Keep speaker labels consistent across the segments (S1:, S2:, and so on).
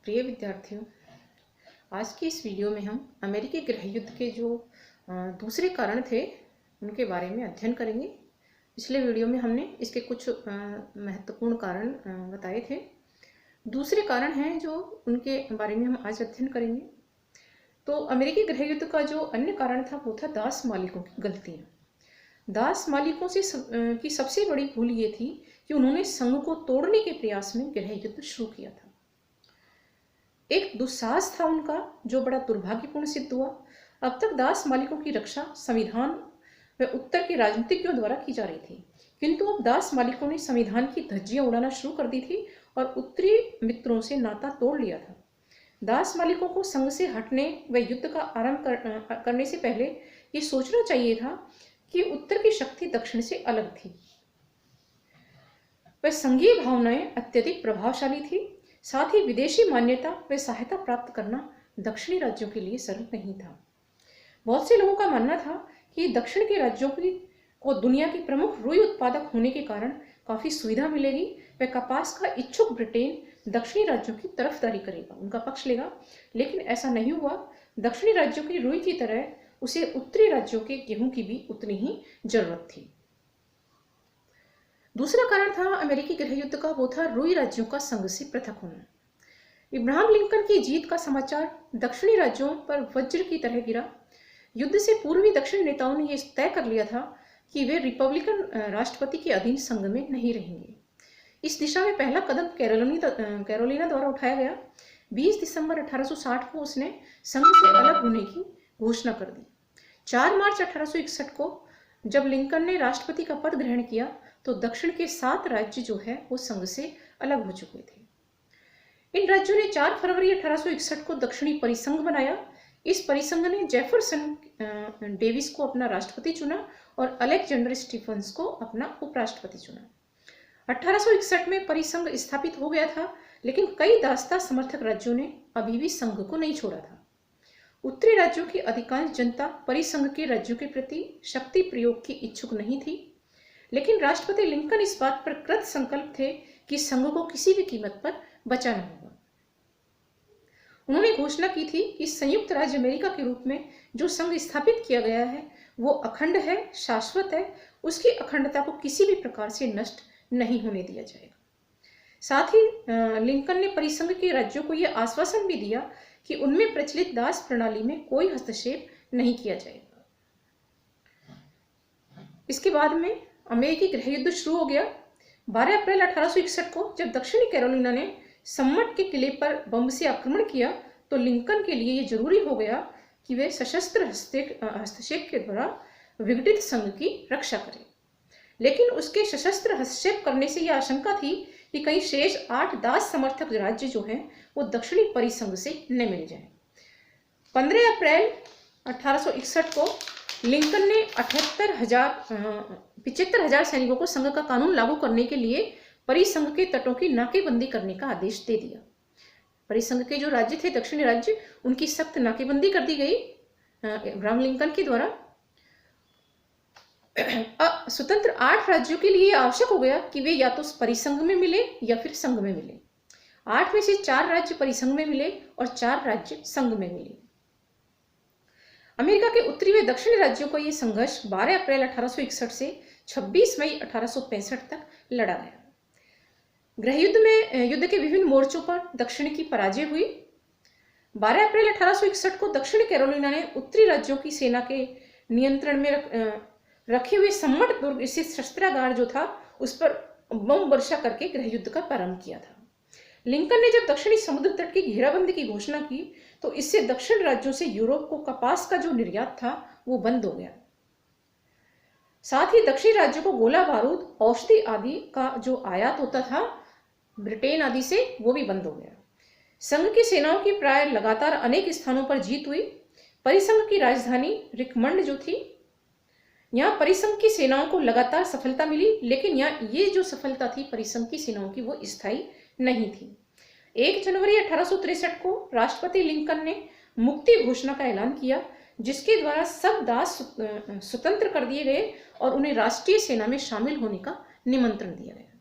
S1: प्रिय विद्यार्थियों, आज की इस वीडियो में हम अमेरिकी गृह युद्ध के जो दूसरे कारण थे उनके बारे में अध्ययन करेंगे। पिछले वीडियो में हमने इसके कुछ महत्वपूर्ण कारण बताए थे। दूसरे कारण हैं जो उनके बारे में हम आज अध्ययन करेंगे। तो अमेरिकी गृह युद्ध का जो अन्य कारण था वो था दास मालिकों की गलतियाँ। दास मालिकों की सबसे बड़ी भूल ये थी कि उन्होंने संघ को तोड़ने के प्रयास में गृह युद्ध शुरू किया था। एक दुस्साहस था उनका जो बड़ा दुर्भाग्यपूर्ण सिद्ध हुआ। अब तक दास मालिकों की रक्षा संविधान व उत्तर के राजनीतिज्ञों द्वारा की जा रही थी, किंतु अब दास मालिकों ने संविधान की धज्जियां उड़ाना शुरू कर दी थी और उत्तरी मित्रों से नाता तोड़ लिया था। दास मालिकों को संघ से हटने व युद्ध का आरंभ करने से पहले ये सोचना चाहिए था कि उत्तर की शक्ति दक्षिण से अलग थी। वह संघीय भावनाएं अत्यधिक प्रभावशाली थी। साथ ही विदेशी मान्यता व सहायता प्राप्त करना दक्षिणी राज्यों के लिए सरल नहीं था। बहुत से लोगों का मानना था कि दक्षिण के राज्यों को दुनिया के प्रमुख रुई उत्पादक होने के कारण काफी सुविधा मिलेगी व कपास का इच्छुक ब्रिटेन दक्षिणी राज्यों की तरफदारी करेगा, उनका पक्ष लेगा। लेकिन ऐसा नहीं हुआ। दक्षिणी राज्यों की रुई की तरह उसे उत्तरी राज्यों के गेहूं की भी उतनी ही जरूरत थी। दूसरा कारण था अमेरिकी गृह युद्ध का, वो था रुई राज्यों का संघ से पृथक होना। इब्राहिम लिंकन की जीत का समाचार दक्षिणी राज्यों पर वज्र की तरह गिरा। युद्ध से पूर्वी दक्षिणी नेताओं ने यह तय कर लिया था कि वे रिपब्लिकन राष्ट्रपति के अधीन संघ में नहीं रहेंगे। इस दिशा में पहला कदम कैरोलिना द्वारा उठाया गया। 20 दिसंबर 1860 को उसने संघ से अलग होने की घोषणा कर दी। 4 मार्च 1861 को जब लिंकन ने राष्ट्रपति का पद ग्रहण किया तो दक्षिण के 7 राज्य जो है वो संघ से अलग हो चुके थे। इन राज्यों ने 4 फरवरी 1861 को दक्षिणी परिसंघ बनाया। इस परिसंघ ने जेफरसन डेविस को अपना राष्ट्रपति चुना और अलेक्जेंडर स्टीफेंस को अपना उपराष्ट्रपति चुना। 1861 में परिसंघ स्थापित हो गया था, लेकिन कई दासता समर्थक राज्यों ने अभी भी संघ को नहीं छोड़ा था। उत्तरी राज्यों की अधिकांश जनता परिसंघ के राज्यों के प्रति शक्ति प्रयोग की इच्छुक नहीं थी, लेकिन राष्ट्रपति लिंकन इस बात पर कृत संकल्प थे कि संघ को किसी भी कीमत पर बचाना होगा। उन्होंने घोषणा की थी कि संयुक्त राज्य अमेरिका के रूप में जो संघ स्थापित किया गया है वो अखंड है, शाश्वत है। उसकी अखंडता को किसी भी प्रकार से नष्ट नहीं होने दिया जाएगा। साथ ही लिंकन ने परिसंघ के राज्यों को यह आश्वासन भी दिया कि उनमें प्रचलित दास प्रणाली में कोई हस्तक्षेप नहीं किया जाएगा। इसके बाद में अमेरिकी गृह युद्ध शुरू हो गया। 12 अप्रैल 1861 को जब दक्षिणी कैरोलिना ने सम्मट के किले पर बम से आक्रमण किया तो लिंकन के लिए यह जरूरी हो गया कि वे सशस्त्र हस्तक्षेप के द्वारा विघटित संघ की रक्षा करें। लेकिन उसके सशस्त्र हस्तक्षेप करने से यह आशंका थी कि कहीं शेष 8 दास समर्थक राज्य जो हैं वो दक्षिणी परिसंघ से न मिल जाएं। 15 अप्रैल 1861 को लिंकन ने 75,000 सैनिकों को संघ का कानून लागू करने के लिए परिसंघ के तटों की नाकेबंदी करने का आदेश दे दिया। परिसंघ के जो राज्य थे, दक्षिणी राज्य, उनकी सख्त नाकेबंदी कर दी गई इब्राहिम लिंकन के द्वारा। स्वतंत्र 8 राज्यों के लिए आवश्यक हो गया कि वे या तो परिसंघ में मिले या फिर संघ में मिले। 8 में से 4 राज्य परिसंघ में मिले और 4 राज्य संघ में मिले। अमेरिका के उत्तरी व दक्षिणी राज्यों का यह संघर्ष 12 अप्रैल 1861 से 26 मई 1865 तक लड़ा गया। गृह युद्ध में युद्ध के विभिन्न मोर्चों पर दक्षिण की पराजय हुई। 12 अप्रैल 1861 को दक्षिण कैरोलिना ने उत्तरी राज्यों की सेना के नियंत्रण में रखे हुए सम्मट दुर्ग स्थित शस्त्रागार जो था उस पर बम वर्षा करके गृह युद्ध का प्रारंभ किया था। लिंकन ने जब दक्षिणी समुद्र तट की घेराबंदी की घोषणा की तो इससे दक्षिण राज्यों से यूरोप को कपास का जो निर्यात था वो बंद हो गया। साथ ही दक्षिणी राज्यों को गोला बारूद, औषधि आदि का जो आयात होता था ब्रिटेन आदि से, वो भी बंद हो गया। संघ की सेनाओं की प्राय लगातार अनेक स्थानों पर जीत हुई। परिसंघ की राजधानी रिकमंड जो थी, यहाँ परिसंघ की सेनाओं को लगातार सफलता मिली, लेकिन यहाँ ये जो सफलता थी परिसंघ की सेनाओं की वो स्थायी नहीं थी। 1 जनवरी 1863 को राष्ट्रपति लिंकन ने मुक्ति घोषणा का ऐलान किया, जिसके द्वारा सब दास स्वतंत्र कर दिए गए और उन्हें राष्ट्रीय सेना में शामिल होने का निमंत्रण दिया गया।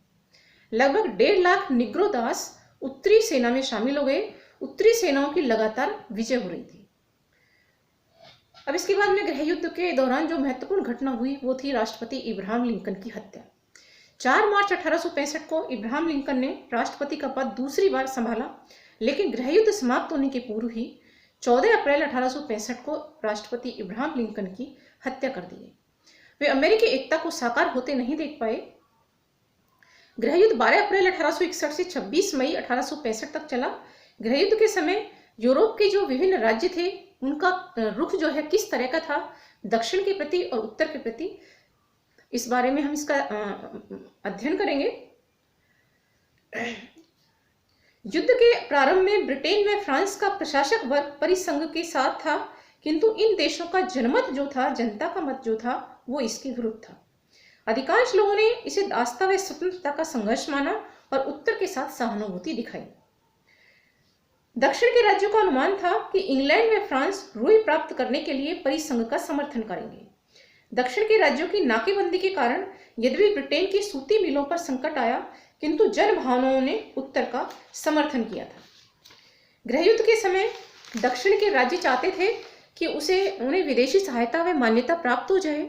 S1: लगभग 1.5 लाख निग्रो दास उत्तरी सेना में शामिल हो गए उत्तरी सेनाओं की लगातार विजय हो रही थी। अब इसके बाद में गृह युद्ध के दौरान जो महत्वपूर्ण घटना हुई वो थी राष्ट्रपति इब्राहिम लिंकन की हत्या। 4 मार्च 1865 को इब्राहिम लिंकन ने राष्ट्रपति का पद दूसरी बार संभाला, लेकिन गृह युद्ध समाप्त होने के पूर्व ही 14 अप्रैल 1865 को राष्ट्रपति इब्राहिम लिंकन की हत्या कर दी गई। वे अमेरिकी एकता को साकार होते नहीं देख पाए। गृह युद्ध 12 अप्रैल 1861 से 26 मई 1865 तक चला। गृह युद्ध के समय यूरोप के जो विभिन्न राज्य थे उनका रुख जो है किस तरह का था दक्षिण के प्रति और उत्तर के प्रति, इस बारे में हम इसका अध्ययन करेंगे। युद्ध के प्रारंभ में ब्रिटेन में फ्रांस का प्रशासक वर्ग परिसंघ के साथ था, किंतु इन देशों का जनमत जो था, जनता का मत जो था, वो इसके विरुद्ध था। अधिकांश लोगों ने इसे दास्ता व स्वतंत्रता का संघर्ष माना और उत्तर के साथ सहानुभूति दिखाई। दक्षिण के राज्यों का अनुमान था कि इंग्लैंड व फ्रांस रुई प्राप्त करने के लिए परिसंघ का समर्थन करेंगे। दक्षिण के राज्यों की नाकेबंदी के कारण यद्यपि ब्रिटेन की सूती मिलों पर संकट आया, किंतु जन भावनाओं ने उत्तर का समर्थन किया था। गृह युद्ध के समय दक्षिण के राज्य चाहते थे कि उन्हें विदेशी सहायता व मान्यता प्राप्त हो जाए।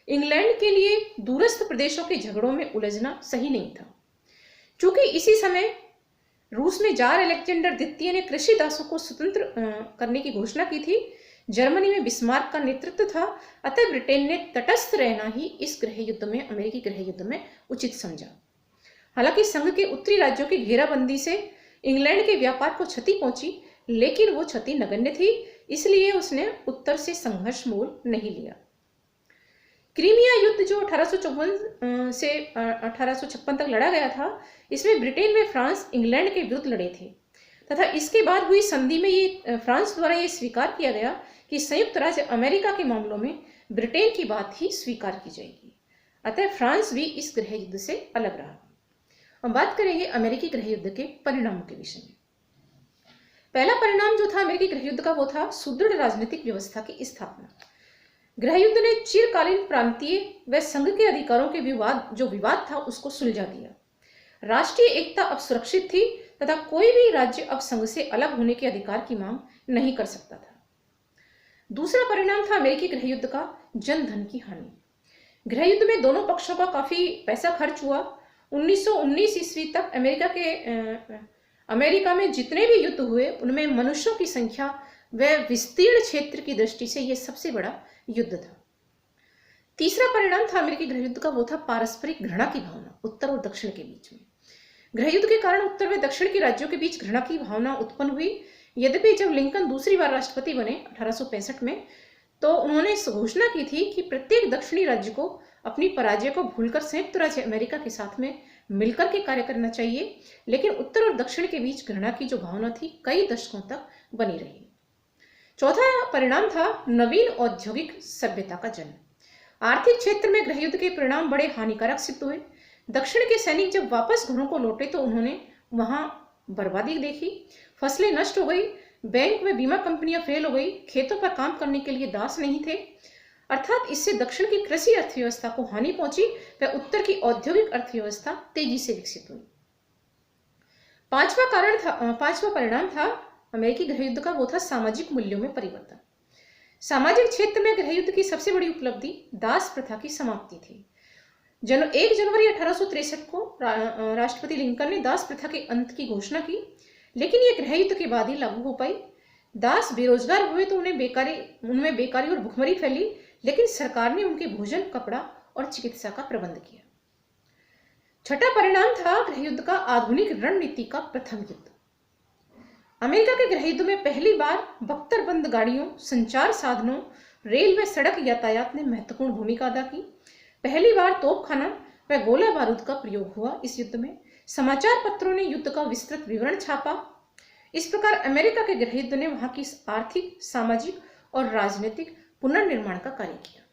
S1: इंग्लैंड के लिए दूरस्थ प्रदेशों के झगड़ों में उलझना सही नहीं था। चूंकि इसी समय रूस में जार अलेक्जेंडर द्वितीय ने कृषि दासों को स्वतंत्र करने की घोषणा की थी। जर्मनी में बिस्मार्क का नेतृत्व था, अतः ब्रिटेन ने तटस्थ रहना ही इस गृह युद्ध में, अमेरिकी गृह युद्ध में उचित समझा। हालांकि संघ के उत्तरी राज्यों की घेराबंदी से इंग्लैंड के व्यापार को क्षति पहुंची, लेकिन वो क्षति नगण्य थी, इसलिए उसने उत्तर से संघर्ष मोल नहीं लिया। क्रीमिया युद्ध जो 1854 से 1856 तक लड़ा गया था, इसमें ब्रिटेन व फ्रांस इंग्लैंड के विरुद्ध लड़े थे तथा इसके बाद हुई संधि में ये फ्रांस द्वारा ये स्वीकार किया गया कि संयुक्त राज्य अमेरिका के मामलों में ब्रिटेन की बात ही स्वीकार की जाएगी। अतः फ्रांस भी इस गृह युद्ध से अलग रहा। हम बात करेंगे अमेरिकी गृह युद्ध के परिणामों के विषय में। पहला परिणाम जो था अमेरिकी गृह युद्ध का वो था सुदृढ़ राजनीतिक व्यवस्था की स्थापना। गृह युद्ध ने चिरकालीन प्रांतीय व संघ के अधिकारों के विवाद था उसको सुलझा दिया। राष्ट्रीय एकता अब सुरक्षित थी तथा कोई भी राज्य अब संघ से अलग होने के अधिकार की मांग नहीं कर सकता था। दूसरा परिणाम था अमेरिकी गृह युद्ध का जन धन की हानि। गृह युद्ध में दोनों पक्षों का काफी पैसा खर्च हुआ। 1919 ईस्वी तक अमेरिका में जितने भी युद्ध हुए उनमें मनुष्यों की संख्या व विस्तीर्ण क्षेत्र की दृष्टि से यह सबसे बड़ा युद्ध था। तीसरा परिणाम था अमेरिकी गृह युद्ध का वो था पारस्परिक घृणा की भावना उत्तर और दक्षिण के बीच में। गृह युद्ध के कारण उत्तर व दक्षिण के राज्यों के बीच घृणा की भावना उत्पन्न हुई। यद्यपि जब लिंकन दूसरी बार राष्ट्रपति बने 1865 में, तो उन्होंने घोषणा की थी कि प्रत्येक दक्षिणी राज्य को अपनी पराजय को भूलकर संयुक्त राज्य अमेरिका के साथ में मिलकर के कार्य करना चाहिए, लेकिन उत्तर और दक्षिण के बीच घृणा की जो भावना थी कई दशकों तक बनी रही। चौथा परिणाम था नवीन औद्योगिक सभ्यता का जन्म। आर्थिक क्षेत्र में गृह युद्ध के परिणाम बड़े हानिकारक सिद्ध हुए। दक्षिण के सैनिक जब वापस घरों को लौटे तो उन्होंने वहां बर्बादी देखी। फसलें नष्ट हो गई, बैंक व बीमा कंपनियां फेल हो गई, खेतों पर काम करने के लिए दास नहीं थे। अर्थात इससे दक्षिण की कृषि अर्थव्यवस्था को हानि पहुंची व उत्तर की औद्योगिक अर्थव्यवस्था तेजी से विकसित हुई। पांचवा परिणाम था अमेरिकी गृह युद्ध का वो था सामाजिक मूल्यों में परिवर्तन। सामाजिक क्षेत्र में गृह युद्ध की सबसे बड़ी उपलब्धि दास प्रथा की समाप्ति थी। 1 जनवरी 1863 को राष्ट्रपति लिंकन ने दास प्रथा के अंत की घोषणा की, लेकिन यह गृह युद्ध के बाद ही लागू हो पाई। दास बेरोजगार हुए तो उनमें बेकारी और भुखमरी फैली, लेकिन सरकार ने उनके भोजन, कपड़ा और चिकित्सा का प्रबंध किया। छठा परिणाम था गृह युद्ध का आधुनिक रणनीति का प्रथम युद्ध। अमेरिका के गृह युद्ध में पहली बार बख्तरबंद गाड़ियों, संचार साधनों, रेल व सड़क यातायात ने महत्वपूर्ण भूमिका अदा की। पहली बार तोपखाना व गोला बारूद का प्रयोग हुआ। इस युद्ध में समाचार पत्रों ने युद्ध का विस्तृत विवरण छापा। इस प्रकार अमेरिका के गृह युद्ध ने वहां की आर्थिक, सामाजिक और राजनीतिक पुनर्निर्माण का कार्य किया।